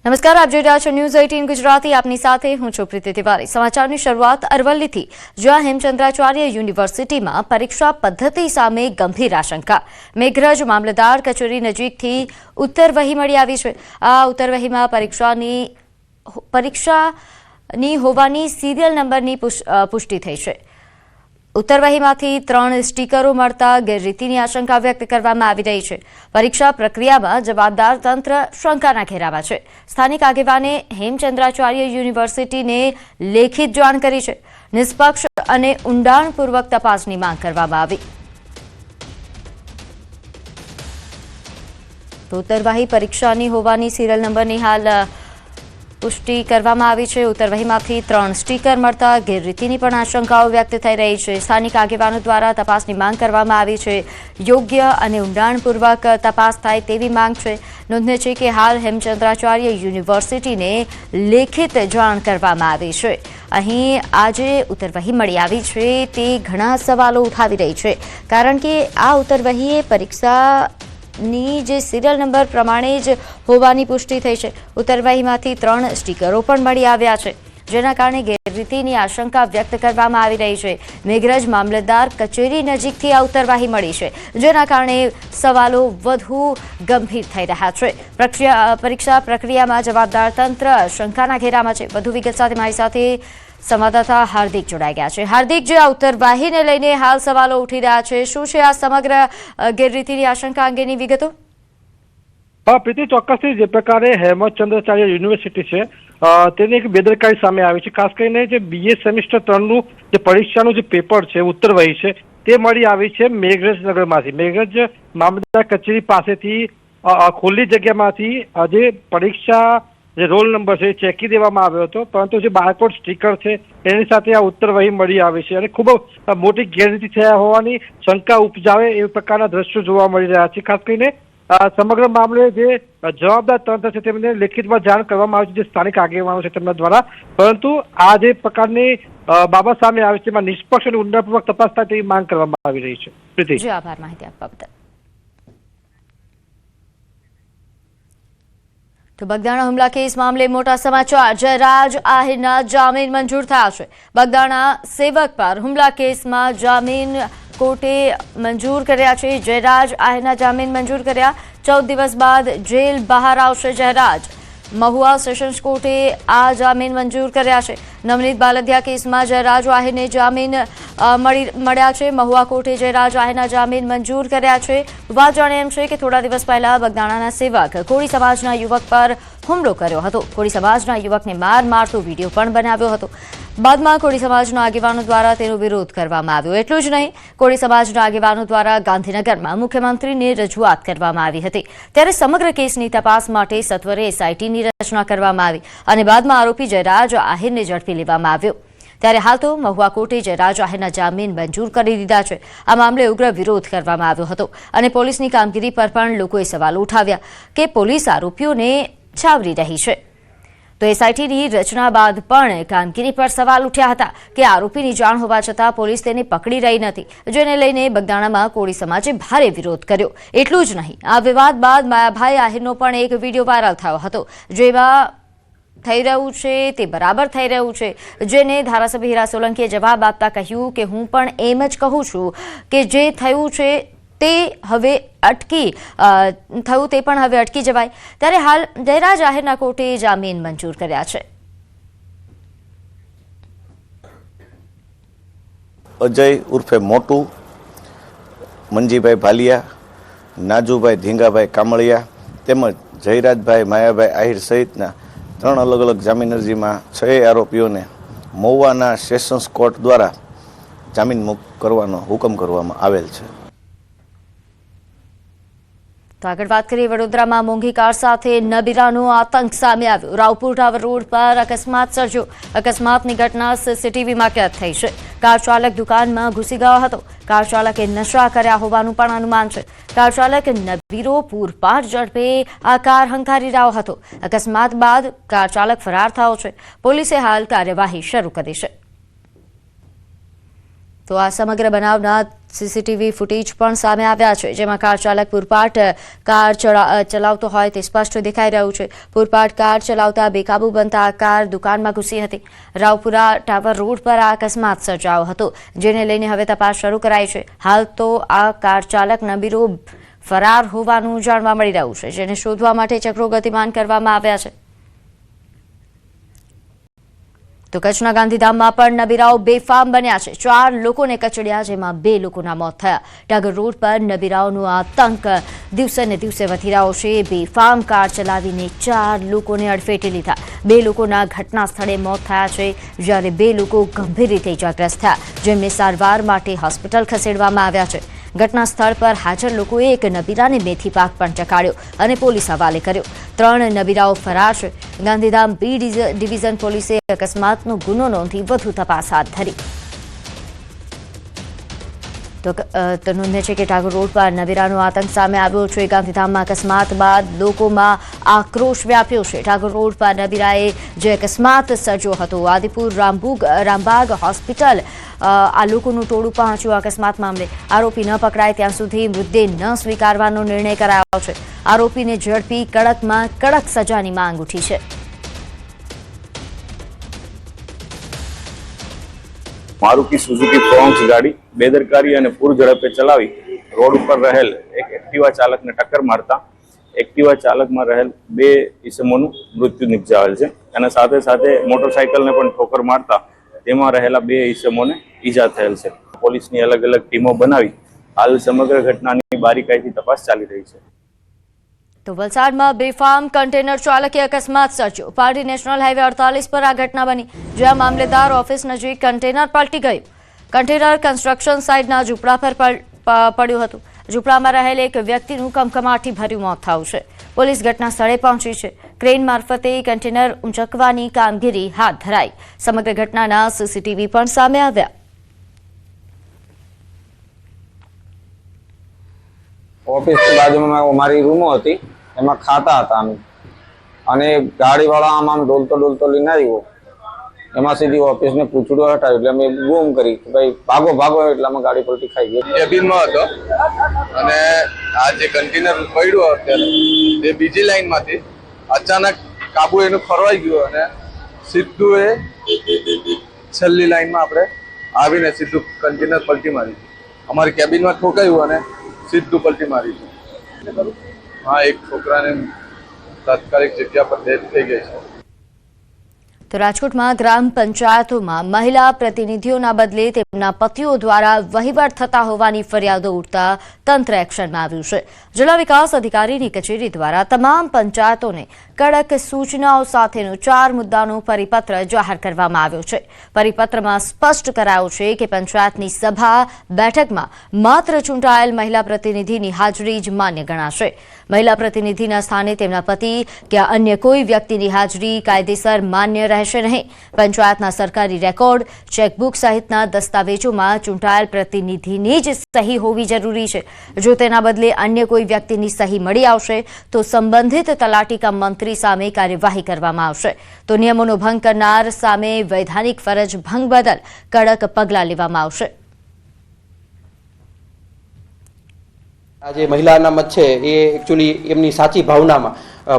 નમસ્કાર, આપ જોઈ રહ્યા છો ન્યૂઝ 18 ગુજરાતી. આપની સાથે હું છું પ્રીતિ તિવારી. સમાચારની શરૂઆત અરવલ્લીથી, જ્યાં હેમચંદ્રાચાર્ય યુનિવર્સિટીમાં પરીક્ષા પદ્ધતિ સામે ગંભીર આશંકા. મેઘરજ મામલતદાર કચેરી નજીકથી ઉત્તરવહી મળી આવી છે. આ ઉત્તરવહીમાં પરીક્ષાની હોવાની સિરિયલ નંબરની પુષ્ટિ થઈ છે. ઉત્તરવહીમાંથી 3 સ્ટીકરો મળતા ગેરરીતિની આશંકા વ્યક્ત કરવામાં આવી રહી છે. પરીક્ષા પ્રક્રિયામાં જવાબદાર તંત્ર શંકાના ઘેરામાં છે. સ્થાનિક આગેવાને હેમચંદ્રાચાર્ય યુનિવર્સિટીને લેખિત જાણ કરી છે. નિષ્પક્ષ અને ઊંડાણપૂર્વક તપાસની માંગ કરવામાં આવી. ઉત્તરવહી પરીક્ષાની હોવાની સિરિયલ નંબરની હાલ પુષ્ટિ કરવામાં આવી છે. ઉત્તરવહીમાંથી 3 સ્ટીકર મળતા ગેરરીતિની પણ આશંકાઓ વ્યક્ત થઈ રહી છે. સ્થાનિક આગેવાનો દ્વારા તપાસની માંગ કરવામાં આવી છે. યોગ્ય અને ઊંડાણપૂર્વક તપાસ થાય તેવી માંગ છે. નોંધનીય છે કે હાલ હેમચંદ્રાચાર્ય યુનિવર્સિટીને લેખિત જાણ કરવામાં આવી છે. અહીં આજે ઉત્તરવહી મળી આવી છે તે ઘણા સવાલો ઉઠાવી રહી છે, કારણ કે આ ઉત્તરવહીએ પરીક્ષાની જે સિરિયલ નંબર પ્રમાણે જ હોવાની પુષ્ટિ થઈ છે. ઉત્તરવહીમાંથી 3 સ્ટીકરો પણ મળી આવ્યા છે, જેના કારણે ગેરરીતિની આશંકા વ્યક્ત કરવામાં આવી રહી છે. મેઘરજ મામલતદાર કચેરી નજીકથી આ ઉત્તરવહી મળી છે, જેના કારણે સવાલો વધુ ગંભીર થઈ રહ્યા છે. પરીક્ષા પ્રક્રિયામાં જવાબદાર તંત્ર શંકાના ઘેરામાં છે. વધુ વિગત સાથે મારી સાથે સંવાદદાતા હાર્દિક જોડાઈ ગયા છે. હાર્દિક, જે આ ઉત્તરવહીને લઈને હાલ સવાલો ઉઠી રહ્યા છે, શું છે આ સમગ્ર ગેરરીતિની આશંકા અંગેની વિગતો? પ્રીતિ, ચોક્કસથી જે પ્રકારે હેમચંદ્રાચાર્ય યુનિવર્સિટી છે તેની એક બેદરકારી સામે આવી છે. ખાસ કરીને જે BA સેમિસ્ટર 3નું જે પરીક્ષાનું જે પેપર છે, ઉત્તરવહી છે, તે મળી આવી છે મેઘરજ નગરમાંથી. મેઘરજ મામલતદાર કચેરી પાસેથી ખુલ્લી જગ્યામાંથી જે પરીક્ષા જે રોલ નંબર છે એ ચેકી દેવામાં આવ્યો હતો, પરંતુ જે બારકોડ સ્ટીકર છે એની સાથે આ ઉત્તરવહી મળી આવી છે અને ખૂબ મોટી ગેરરીતિ થયા હોવાની શંકા ઉપજાવે એ પ્રકારના દ્રશ્યો જોવા મળી રહ્યા છે. ખાસ કરીને સમગ્ર મામલે જે જવાબદાર તંત્ર છે તેમને લેખિતમાં જાણ કરવામાં આવી છે, જે સ્થાનિક આગેવાનો છે તેમના દ્વારા, પરંતુ આ જે પ્રકારની બાબત સામે આવી છે એમાં નિષ્પક્ષ અને ઊંડાણપૂર્વક તપાસ થાય તેવી માંગ કરવામાં આવી રહી છે. પ્રીતિ, આભાર માહિતી આપવા બદલ. તો બગદાણા હુમલા કેસ મામલે મોટા સમાચાર. જયરાજ આહિરના જામીન મંજૂર થયા છે. બગદાણા સેવક પર હુમલા કેસમાં જામીન કોર્ટે મંજૂર કર્યા છે. જયરાજ આહિરના જામીન મંજૂર કર્યા. 14 દિવસ બાદ જેલ બહાર આવશે જયરાજ. મહુવા સેશન્સ કોર્ટે આ જામીન મંજૂર કર્યા છે. નવનીત બાલદિયા કેસમાં જયરાજ આહિરને જામીન મળ્યા છે. મહુવા કોર્ટે જયરાજ આહિરના જામીન મંજૂર કર્યા છે. વાત જાણે એમ છે કે થોડા દિવસ પહેલા બગદાણાના સેવક કોળી સમાજના યુવક પર હુમલો કર્યો હતો. કોળી સમાજના યુવકને મારતો વિડીયો પણ બનાવ્યો હતો. બાદમાં કોળી સમાજના આગેવાનો દ્વારા તેનો વિરોધ કરવામાં આવ્યો. એટલું જ નહીં, કોળી સમાજના આગેવાનો દ્વારા ગાંધીનગરમાં મુખ્યમંત્રીને રજૂઆત કરવામાં આવી હતી. ત્યારે સમગ્ર કેસની તપાસ માટે સત્વરે SITની રચના કરવામાં આવી અને બાદમાં આરોપી જયરાજ આહિરને ઝડપી લેવામાં આવ્યો. ત્યારે હાલ તો મહુવા કોર્ટે જયરાજ આહિરના જામીન મંજૂર કરી દીધા છે. આ મામલે ઉગ્ર વિરોધ કરવામાં આવ્યો હતો અને પોલીસની કામગીરી પર પણ લોકોએ સવાલ ઉઠાવ્યા કે પોલીસ આરોપીઓને છાવરી રહી છે. તો SITની રચના બાદ પણ કામગીરી પર સવાલ ઉઠ્યા હતા કે આરોપીની જાણ હોવા છતાં પોલીસ તેને પકડી રહી નથી, જેને લઈને બગદાણામાં કોળી સમાજે ભારે વિરોધ કર્યો. એટલું જ નહીં, આ વિવાદ બાદ માયાભાઈ આહિરનો પણ એક વિડીયો વાયરલ થયો હતો, જેમાં થઈ રહ્યું છે તે બરાબર થઈ રહ્યું છે, જેને ધારાસભ્ય હીરા સોલંકીએ જવાબ આપતા કહ્યું કે હું પણ એમ જ કહું છું કે જે થયું છે તે હવે અટકી જવાય. ત્યારે હાલ જયરાજ આહિરના કોર્ટે જામીન મંજૂર કર્યા છે. અજય ઉર્ફે મોટુ, મંજીભાઈ ભાલિયા, નાજુભાઈ ધીંગાભાઈ કામળિયા તેમજ જયરાજભાઈ માયાભાઈ આહિર સહિતના 3 અલગ અલગ જામીન અરજીમાં 6 આરોપીઓને મહુવાના સેશન્સ કોર્ટ દ્વારા જામીન મુક્ત કરવાનો હુકમ કરવામાં આવેલ છે. તો આગળ વાત કરીએ, વડોદરામાં મોંઘી કાર સાથે નબીરાનો આતંક સામે આવ્યો. રાવપુર ટાવર રોડ પર અકસ્માત સર્જ્યો. અકસ્માતની ઘટના CCTVમાં કેદ થઈ છે. કાર ચાલક દુકાનમાં ઘૂસી ગયો હતો. કાર ચાલકે નશા કર્યા હોવાનું પણ અનુમાન છે. કાર ચાલક નબીરો પૂરપાટ ઝડપે આ કાર હંકારી રહ્યો હતો. અકસ્માત બાદ કાર ચાલક ફરાર થયો છે. પોલીસે હાલ કાર્યવાહી શરૂ કરી છે. તો આ સમગ્ર બનાવના સીસીટીવી ફૂટેજ પણ સામે આવ્યા છે, જેમાં કાર ચાલક પૂરપાટ કાર ચલાવતો હોય તે સ્પષ્ટ દેખાઈ રહ્યું છે। પૂરપાટ કાર ચલાવતા બેકાબુ બનતા આ કાર દુકાનમાં ઘૂસી હતી। રાવપુરા ટાવર રોડ પર આ અકસ્માત સર્જાયો હતો, જેને લઈને હવે તપાસ શરૂ કરાઈ છે। હાલ તો આ કાર ચાલક નબીરો ફરાર હોવાનું જાણવા મળી રહ્યું છે, જેને શોધવા માટે ચક્રો ગતિમાન કરવામાં આવ્યા છે। તો કચ્છના ગાંધીધામમાં પણ નબીરાઓ બેફામ બન્યા છે। 4 લોકોને કચડ્યા, જેમાં 2 લોકોના મોત થયા। ટાગર રોડ પર નબીરાઓનો આતંક દિવસે ને દિવસે વધી રહ્યો છે। બેફામ કાર ચલાવીને 4 લોકોને અડફેટે લીધા। 2 લોકોના ઘટના સ્થળે મોત થયા છે, જ્યારે 2 લોકો ગંભીર રીતે ઇજાગ્રસ્ત થયા, જેમને સારવાર માટે હોસ્પિટલ ખસેડવામાં આવ્યા છે। ઘટના સ્થળ પર હાજર લોકોએ એક નબીરાને મેથી પાક પણ ચખાડ્યો અને પોલીસ હવાલે કર્યો। 3 નબીરાઓ ફરાર છે। ગાંધીધામ બી ડિવિઝન પોલીસે અકસ્માતનો ગુનો નોંધી વધુ તપાસ હાથ ધરી। તો નોંધે છે કે ટાગોર રોડ પર નબીરાનો આતંક સામે આવ્યો છે। ગાંધીધામમાં અકસ્માત બાદ લોકોમાં આક્રોશ વ્યાપ્યો છે। ટાગોર રોડ પર નબીરાએ જે અકસ્માત સર્જ્યો હતો, આદિપુર રામબાગ હોસ્પિટલ આ લોકોનું ટોળું પહોંચ્યું અકસ્માત મામલે। આરોપી ન પકડાય ત્યાં સુધી મૃતદેહ ન સ્વીકારવાનો નિર્ણય કરાયો છે। આરોપીને ઝડપી કડકમાં કડક સજાની માંગ ઉઠી છે। मारुति सुजुकी फ्रोंक्स गाड़ी बेदरकारी અને પૂર ઝડપે ચલાવી રોડ ઉપર રહેલ એક એક્ટિવા ચાલકને ટક્કર મારતા એક્ટિવા ચાલકમાં રહેલ 2 ઈસમોનું મૃત્યુ નિપજાવેલ છે અને સાથે સાથે મોટરસાઇકલને પણ ઠોકર મારતા તેમાં રહેલા 2 ઈસમોને ઈજા થયેલ છે। પોલીસની અલગ અલગ ટીમો બનાવી હાલ સમગ્ર ઘટનાની બારીકાઈથી તપાસ ચાલી રહી છે। તો વલસાડમાં બેફામ કન્ટેનર ચાલકે અકસ્માત સર્જ્યો। પારડી નેશનલ હાઈવે 48 પર આ ઘટના બની, જ્યાં મામલેદાર ઓફિસ નજીક કન્ટેનર પલટી ગયું। કન્ટેનર કન્સ્ટ્રક્શન સાઇટના ઝૂંપડા પર પડ્યું હતું। ઝૂંપડામાં રહેલ એક વ્યક્તિનું કમકમાટી ભર્યું મોત થયું છે। પોલીસ ઘટના સ્થળે પહોંચી છે। ક્રેન મારફતે કન્ટેનર ઊંચકવાની કામગીરી હાથ ધરાઈ। સમગ્ર ઘટનાના સીસીટીવી પણ સામે આવ્યા। ઓફિસની બાજુમાં અમારી રૂમો હતી, એમાં ખાતા હતા અમે, અને ગાડીવાળા આમ ડોલતો લઈને આવ્યો, એમાં સીધી ઓફિસને પૂછડું હટાવ્યું, એટલે અમે બૂમ કરી કે ભાઈ ભાગો, એટલે અમે ગાડી પલટી ખાઈ ગઈ। કેબિનમાં હતો અને આ જે કન્ટેનર પડ્યું અત્યારે એ બીજી લાઈનમાંથી અચાનક કાબુ એનું ખરવાઈ ગયું અને સીધું એ છેલ્લી લાઈનમાં આપણે આવીને સીધું કન્ટેનર પલટી મારી। અમારી કેબિનમાં ઠોકાયું અને સીધું પલટી મારી। હા, એક છોકરાને તાત્કાલિક જગ્યા પર ડેથ થઈ ગઈ છે। તો રાજકોટમાં ગ્રામ પંચાયતોમાં મહિલા પ્રતિનિધિઓના બદલે તેમના પતિઓ દ્વારા વહીવટ થતા હોવાની ફરિયાદો ઉઠતા તંત્ર એક્શનમાં આવ્યું છે। જિલ્લા વિકાસ અધિકારીની કચેરી દ્વારા તમામ પંચાયતોને કડક સૂચનાઓ સાથેનો 4 મુદ્દાનો પરિપત્ર જાહેર કરવામાં આવ્યો છે। પરિપત્રમાં સ્પષ્ટ કરાયું છે કે પંચાયતની સભા બેઠકમાં માત્ર ચૂંટાયેલ મહિલા પ્રતિનિધિની હાજરી જ માન્ય ગણાશે। મહિલા પ્રતિનિધિના સ્થાને તેમના પતિ કે અન્ય કોઈ વ્યક્તિની હાજરી કાયદેસર માન્ય રહેશે નહીં। પંચાયતના સરકારી રેકોર્ડ, ચેકબુક સહિતના દસ્તાવેજોમાં ચૂંટાયેલ પ્રતિનિધિની જ સહી હોવી જરૂરી છે। જો તેના બદલે અન્ય કોઈ વ્યક્તિની સહી મળી આવશે તો સંબંધિત તલાટી કે મંત્રી સામે કાર્યવાહી કરવામાં આવશે। તો નિયમોનો ભંગ કરનાર સામે વૈધાનિક ફરજ ભંગ બદલ કડક પગલાં લેવામાં આવશે। આ જે મહિલાના મત છે એ એકચ્યુઅલી એમની સાચી ભાવનામાં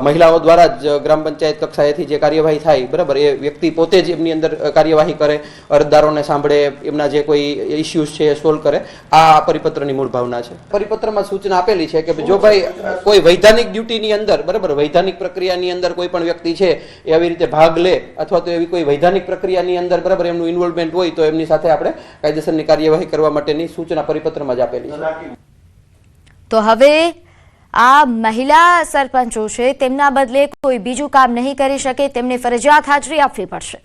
મહિલાઓ દ્વારા જ ગ્રામ પંચાયત કક્ષાએથી જે કાર્યવાહી થાય, બરાબર, એ વ્યક્તિ પોતે જ એમની અંદર કાર્યવાહી કરે, અરજદારોને સાંભળે, એમના જે કોઈ ઇસ્યુઝ છે એ સોલ્વ કરે। આ પરિપત્રની મૂળ ભાવના છે। પરિપત્રમાં સૂચના આપેલી છે કે જો ભાઈ કોઈ વૈધાનિક ડ્યુટીની અંદર, બરાબર, વૈધાનિક પ્રક્રિયાની અંદર કોઈ પણ વ્યક્તિ છે એ આવી રીતે ભાગ લે અથવા તો એવી કોઈ વૈધાનિક પ્રક્રિયાની અંદર, બરાબર, એમનું ઇન્વોલ્વમેન્ટ હોય તો એમની સાથે આપણે કાયદેસરની કાર્યવાહી કરવા માટેની સૂચના પરિપત્રમાં જ આપેલી છે। તો હવે આ મહિલા સરપંચો છે તેમના બદલે કોઈ બીજું કામ નહીં કરી શકે, તેમને ફરજિયાત હાજરી આપવી પડશે।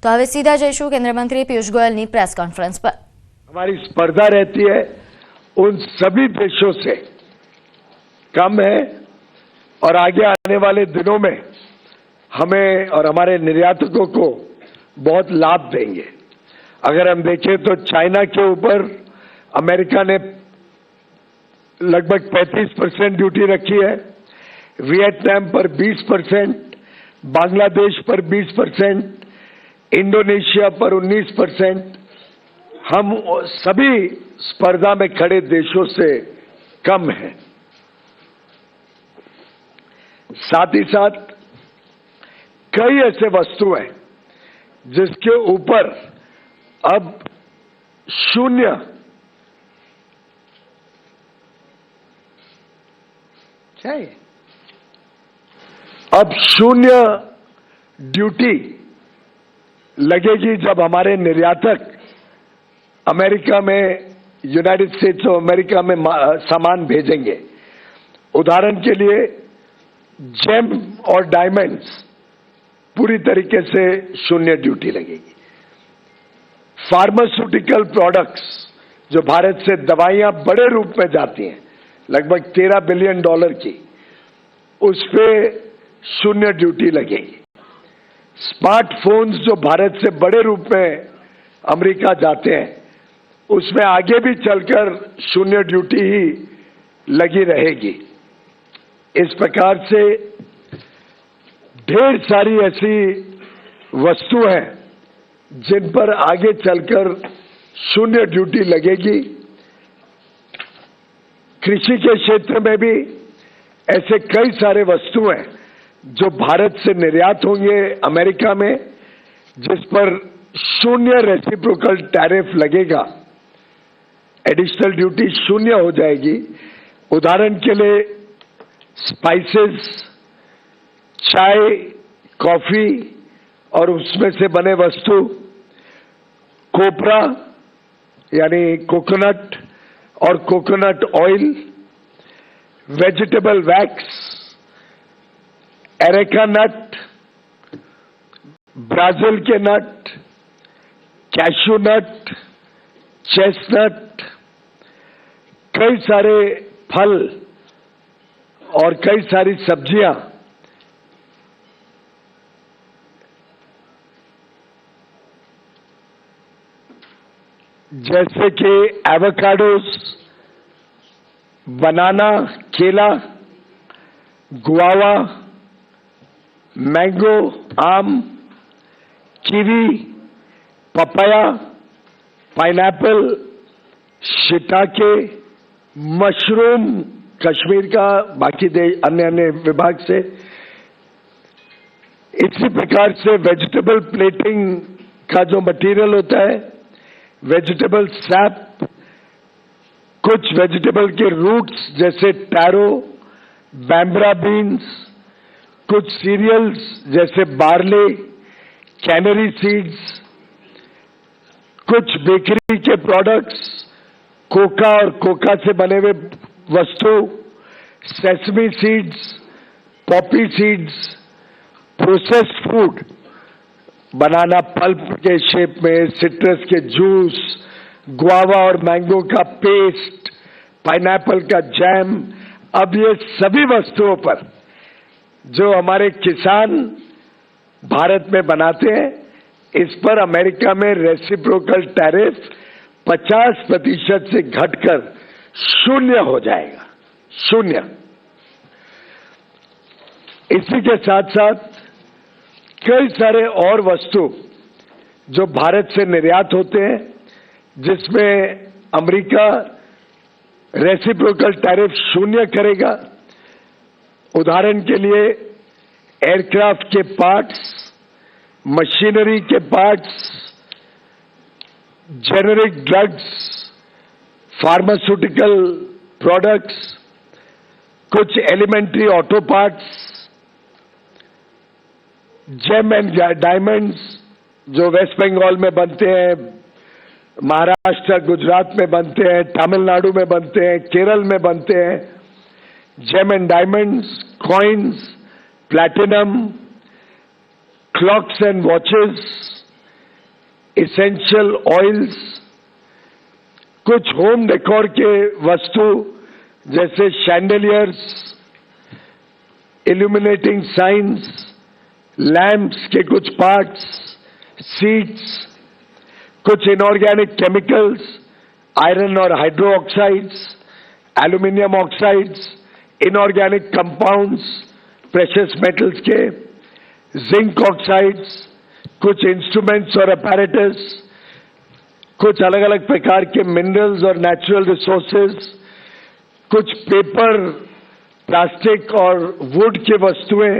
તો હવે સીધા જઈશું કેન્દ્રીય મંત્રી પિયુષ ગોયલની પ્રેસ કોન્फ्रेंस पर। हमारी स्पर्धा रहती है उन सभी देशों से कम है और आगे आने वाले दिनों में हमें और हमारे निर्यातकों को बहुत लाभ देंगे। अगर हम देखें तो चाइना के ऊपर अमेरिका ने लगभग 35% ड्यूटी रखी है, वियतनाम पर 20%, बांग्लादेश पर 20%, इंडोनेशिया पर 19%, हम सभी स्पर्धा में खड़े देशों से कम हैं। साथ ही साथ कई ऐसे वस्तु हैं जिसके ऊपर अब शून्य ड्यूटी लगेगी जब हमारे निर्यातक अमेरिका में, यूनाइटेड स्टेट्स ऑफ अमेरिका में सामान भेजेंगे। उदाहरण के लिए जेम और डायमंड्स पूरी तरीके से शून्य ड्यूटी लगेगी। फार्मास्यूटिकल प्रोडक्ट्स, जो भारत से दवाइयां बड़े रूप में जाती हैं, लगभग $13 बिलियन की, उस पे शून्य ड्यूटी लगेगी। स्मार्टफोन्स जो भारत से बड़े रूप में अमेरिका जाते हैं, उसमें आगे भी चलकर शून्य ड्यूटी ही लगी रहेगी। इस प्रकार से ढेर सारी ऐसी वस्तु हैं जिन पर आगे चलकर शून्य ड्यूटी लगेगी। कृषि के क्षेत्र में भी ऐसे कई सारे वस्तु हैं जो भारत से निर्यात होंगे अमेरिका में, जिस पर शून्य रेसिप्रोकल टैरिफ लगेगा, एडिशनल ड्यूटी शून्य हो जाएगी। उदाहरण के लिए स्पाइसेस, चाय, कॉफी और उसमें से बने वस्तु, कोपरा यानी कोकोनट और coconut oil, vegetable wax, areca nut, Brazil के नट, कैशू नट, चेस्टनट, कई सारे फल और कई सारी सब्जियां, जैसे कि एवोकाडोस, बनाना, केला, गुआवा, मैंगो, आम, kiwi, papaya, pineapple, shiitake, mushroom Kashmir का, बाकी अन्य विभाग से। इसी प्रकार से वेजिटेबल प्लेटिंग का जो मटेरियल होता है, वेजिटेबल सैप, कुछ वेजिटेबल के रूट्स जैसे टैरो, बैम्ब्रा बीन्स, कुछ सीरियल्स जैसे बार्ले, कैनरी सीड्स, कुछ बेकरी के प्रोडक्ट्स, कोका और कोका से बने हुए वस्तु, sesame seeds, poppy seeds, processed food, banana pulp के शेप में, सिट्रस के जूस, गुआवा और मैंगो का पेस्ट, पाइनएप्पल का जैम। अब ये सभी वस्तुओं पर जो हमारे किसान भारत में बनाते हैं, इस पर अमेरिका में रेसिप्रोकल टैरिफ 50% से घटकर शून्य हो जाएगा, शून्य। इसी के साथ साथ कई सारे और वस्तु जो भारत से निर्यात होते हैं, जिसमें अमेरिका रेसिप्रोकल टैरिफ शून्य करेगा। उदाहरण के लिए एयरक्राफ्ट के पार्ट्स, मशीनरी के parts, generic drugs, pharmaceutical products, कुछ elementary auto parts, gem and diamonds जो वेस्ट बंगाल में बनते हैं, महाराष्ट्र, गुजरात में बनते हैं, तमिलनाडु में बनते हैं, केरल में बनते हैं। Gem and diamonds, coins, platinum, clocks and watches, essential oils, कुछ होम डेकोर के वस्तु जैसे शैंडलियर्स, इल्यूमिनेटिंग साइंस, लैंप्स के कुछ पार्ट्स, सीट्स, कुछ इनऑर्गेनिक केमिकल्स, आयरन और hydroxides, aluminium oxides, inorganic compounds, precious metals के, जिंक ऑक्साइड्स, कुछ इंस्ट्रूमेंट्स और अपैरेटस, कुछ अलग अलग प्रकार के मिनरल्स और नेचुरल रिसोर्सेज, कुछ पेपर, प्लास्टिक और वुड की वस्तुएं,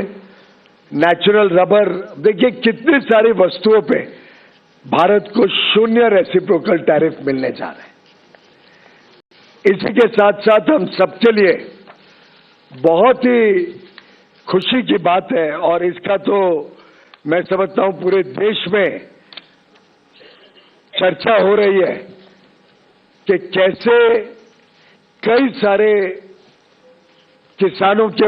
नेचुरल रबर। देखिए कितनी सारी वस्तुओं पे भारत को 0 रेसिप्रोकल टैरिफ मिलने जा रहे हैं। इसी के साथ साथ हम सबके लिए बहुत ही खुशी की बात है, और इसका तो मैं समझता हूं पूरे देश में चर्चा हो रही है कि कैसे कई सारे किसानों के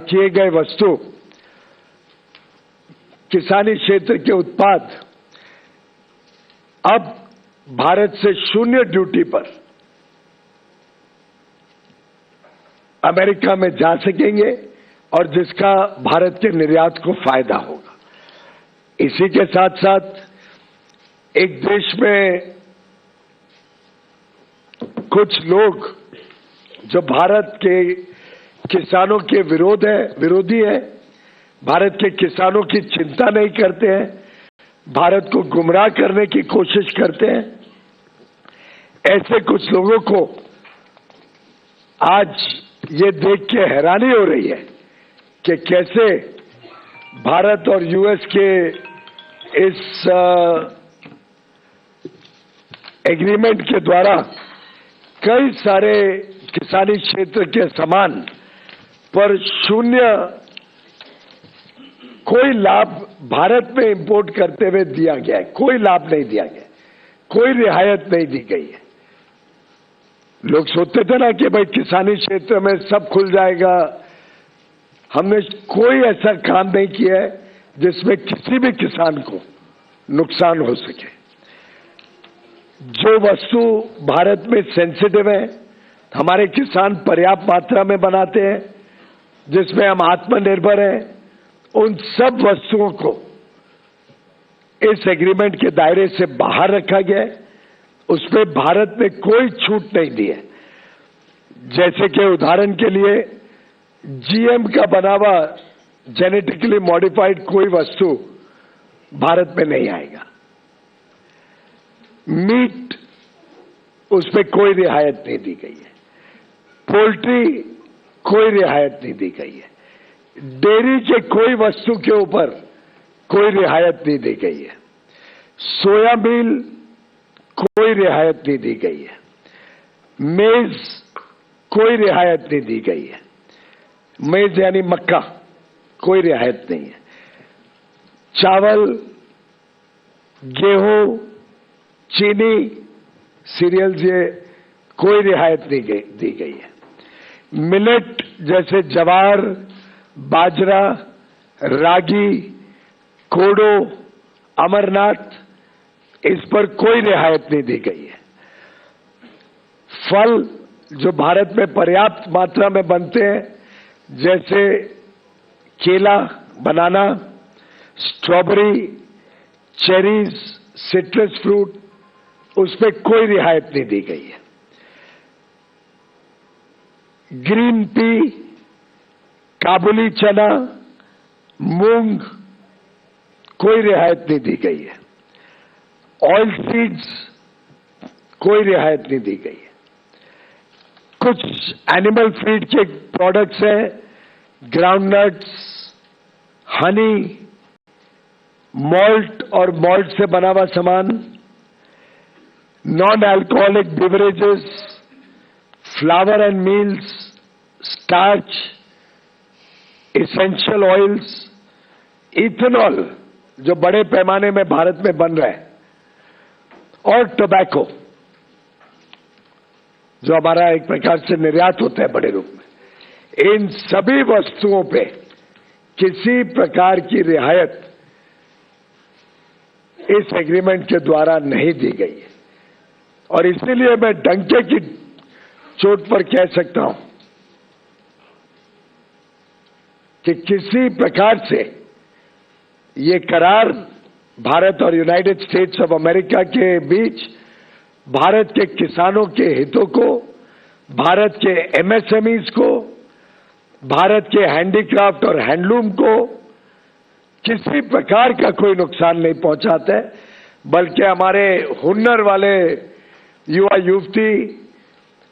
किए गए वस्तु, किसानी क्षेत्र के उत्पाद अब भारत से 0 ड्यूटी पर अमेरिका में जा सकेंगे, और जिसका भारत के निर्यात को फायदा होगा। इसी के साथ साथ एक देश में कुछ लोग जो भारत के किसानों के विरोधी हैं, भारत के किसानों की चिंता नहीं करते हैं, भारत को गुमराह करने की कोशिश करते हैं, ऐसे कुछ लोगों को आज ये देख के हैरानी हो रही है कि कैसे भारत और यूएस के इस एग्रीमेंट के द्वारा कई सारे किसानी क्षेत्र के सामान पर 0 कोई लाभ भारत में इंपोर्ट करते हुए दिया गया है। कोई लाभ नहीं दिया गया, कोई रियायत नहीं दी गई है। लोग सोचते थे ना कि भाई किसानी क्षेत्र में सब खुल जाएगा। हमने कोई ऐसा काम नहीं किया है जिसमें किसी भी किसान को नुकसान हो सके। जो वस्तु भारत में सेंसिटिव है, हमारे किसान पर्याप्त मात्रा में बनाते हैं, जिसमें हम आत्मनिर्भर हैं, उन सब वस्तुओं को इस एग्रीमेंट के दायरे से बाहर रखा गया है। उसमें भारत ने कोई छूट नहीं दी है। जैसे कि उदाहरण के लिए जीएम का बना हुआ जेनेटिकली मॉडिफाइड कोई वस्तु भारत में नहीं आएगा। मीट, उसमें कोई रियायत नहीं दी गई है। पोल्ट्री, कोई रियायत नहीं दी गई है। डेयरी के कोई वस्तु के ऊपर कोई रियायत नहीं दी गई है। सोयाबीन, कोई रियायत नहीं दी गई है। मेज, कोई रियायत नहीं दी गई है। मेज यानी मक्का, कोई रियायत नहीं है। चावल, गेहूं, चीनी, सीरियल्स, ये कोई रियायत नहीं दी गई है। मिलेट जैसे ज्वार, बाजरा, रागी, कोडो, अमरनाथ, इस पर कोई रियायत नहीं दी गई है। फल जो भारत में पर्याप्त मात्रा में बनते हैं, जैसे केला, बनाना, स्ट्रॉबेरी, चेरीज, सिट्रस फ्रूट, उस पर कोई रियायत नहीं दी गई है। ग्रीन पी, काबुली चना, मूंग, कोई रियायत नहीं दी गई है। ऑयल सीड्स, कोई रियायत नहीं दी गई है। कुछ एनिमल फीड के प्रोडक्ट्स हैं, ग्राउंडनट्स, हनी, मॉल्ट और मॉल्ट से बना हुआ सामान, non alcoholic beverages, flower and meals, starch, essential oils, ethanol जो बड़े पैमाने में भारत में बन रहा है, और टोबैको जो हमारा एक प्रकार से निर्यात होता है बड़े रूप में। इन सभी वस्तुओं पे किसी प्रकार की रियायत इस एग्रीमेंट के द्वारा नहीं दी गई है, और इसीलिए मैं डंके की चोट पर कह सकता हूं कि किसी प्रकार से ये करार भारत और यूनाइटेड स्टेट्स ऑफ अमेरिका के बीच भारत के किसानों के हितों को, भारत के एमएसएमईज को, भारत के हैंडीक्राफ्ट और हैंडलूम को किसी प्रकार का कोई नुकसान नहीं पहुंचाते, बल्कि हमारे हुनर वाले युवा युवती,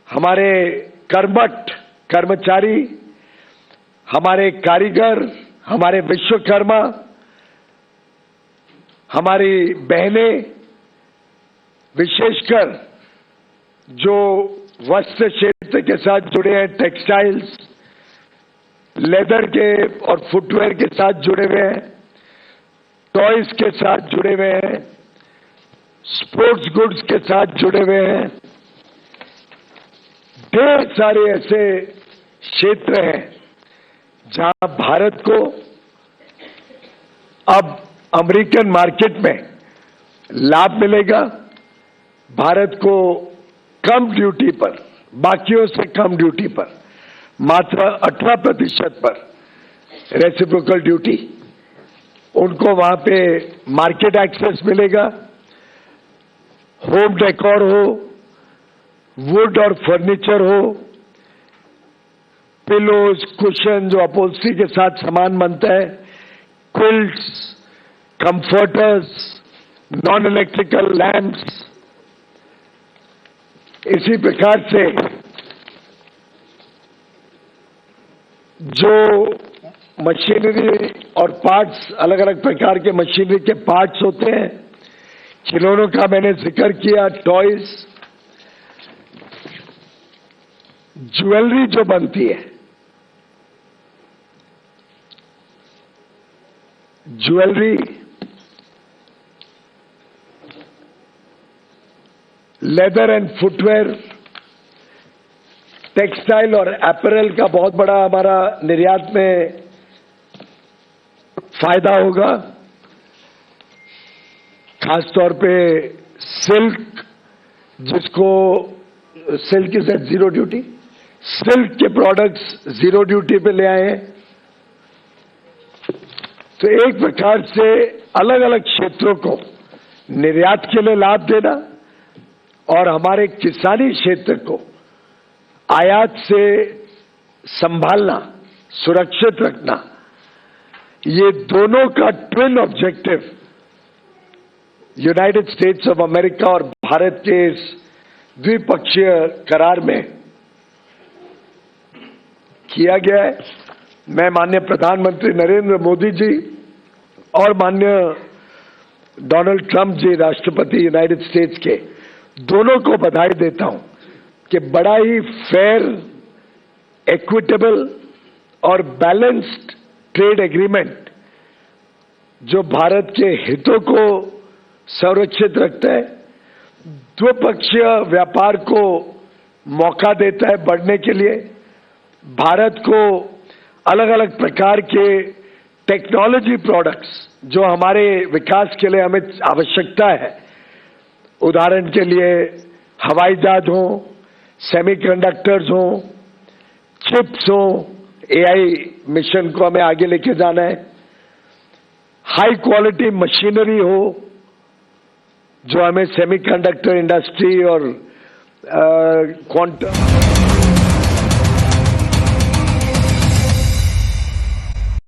हमारे कर्मठ कर्मचारी, हमारे कारीगर, हमारे विश्वकर्मा, हमारी बहनें, विशेषकर जो वस्त्र क्षेत्र के साथ जुड़े हैं, टेक्सटाइल्स, लेदर के और फुटवेयर के साथ जुड़े हुए हैं, टॉयज के साथ जुड़े हुए हैं, स्पोर्ट्स गुड्स के साथ जुड़े हुए हैं, ढेर सारे ऐसे क्षेत्र हैं जहां भारत को अब अमेरिकन मार्केट में लाभ मिलेगा। भारत को कम ड्यूटी पर, बाकियों से कम ड्यूटी पर, मात्र 18% पर रेसिप्रोकल ड्यूटी, उनको वहां पे मार्केट एक्सेस मिलेगा। होम डेकोर हो, वुड और फर्नीचर हो, पिलोज, कुशन जो अपहोल्स्ट्री के साथ सामान बनता है, quilts, comforters, non electrical lamps, इसी प्रकार से जो मशीनरी और पार्ट्स, अलग अलग प्रकार के मशीनरी के पार्ट्स होते हैं, खिलौनों का मैंने जिक्र किया, टॉयज, ज्वेलरी जो बनती है, jewellery, leather and footwear, textile और अपैरल का बहुत बड़ा हमारा निर्यात में फायदा होगा। खासतौर पे सिल्क, जिसको silk is at zero duty, silk के प्रोडक्ट्स जीरो ड्यूटी पे ले आए हैं। तो एक प्रकार से अलग अलग क्षेत्रों को निर्यात के लिए लाभ देना और हमारे किसानी क्षेत्र को आयात से संभालना, सुरक्षित रखना, ये दोनों का twin objective United states of America और भारत के इस द्विपक्षीय करार में किया गया है। मैं माननीय प्रधानमंत्री नरेंद्र मोदी जी और माननीय डोनाल्ड ट्रंप जी, राष्ट्रपति यूनाइटेड स्टेट्स के, दोनों को बधाई देता हूं कि बड़ा ही फेयर, इक्विटेबल और बैलेंस्ड ट्रेड एग्रीमेंट जो भारत के हितों को संरक्षित रखता है, द्विपक्षीय व्यापार को मौका देता है बढ़ने के लिए, भारत को अलग अलग प्रकार के टेक्नोलॉजी प्रोडक्ट्स जो हमारे विकास के लिए हमें आवश्यकता है, उदाहरण के लिए हवाई जहाज हो, सेमीकंडक्टर्स हो, चिप्स हो, एआई मिशन को हमें आगे लेके जाना है, हाई क्वालिटी मशीनरी हो जो हमें सेमीकंडक्टर इंडस्ट्री और क्वांटम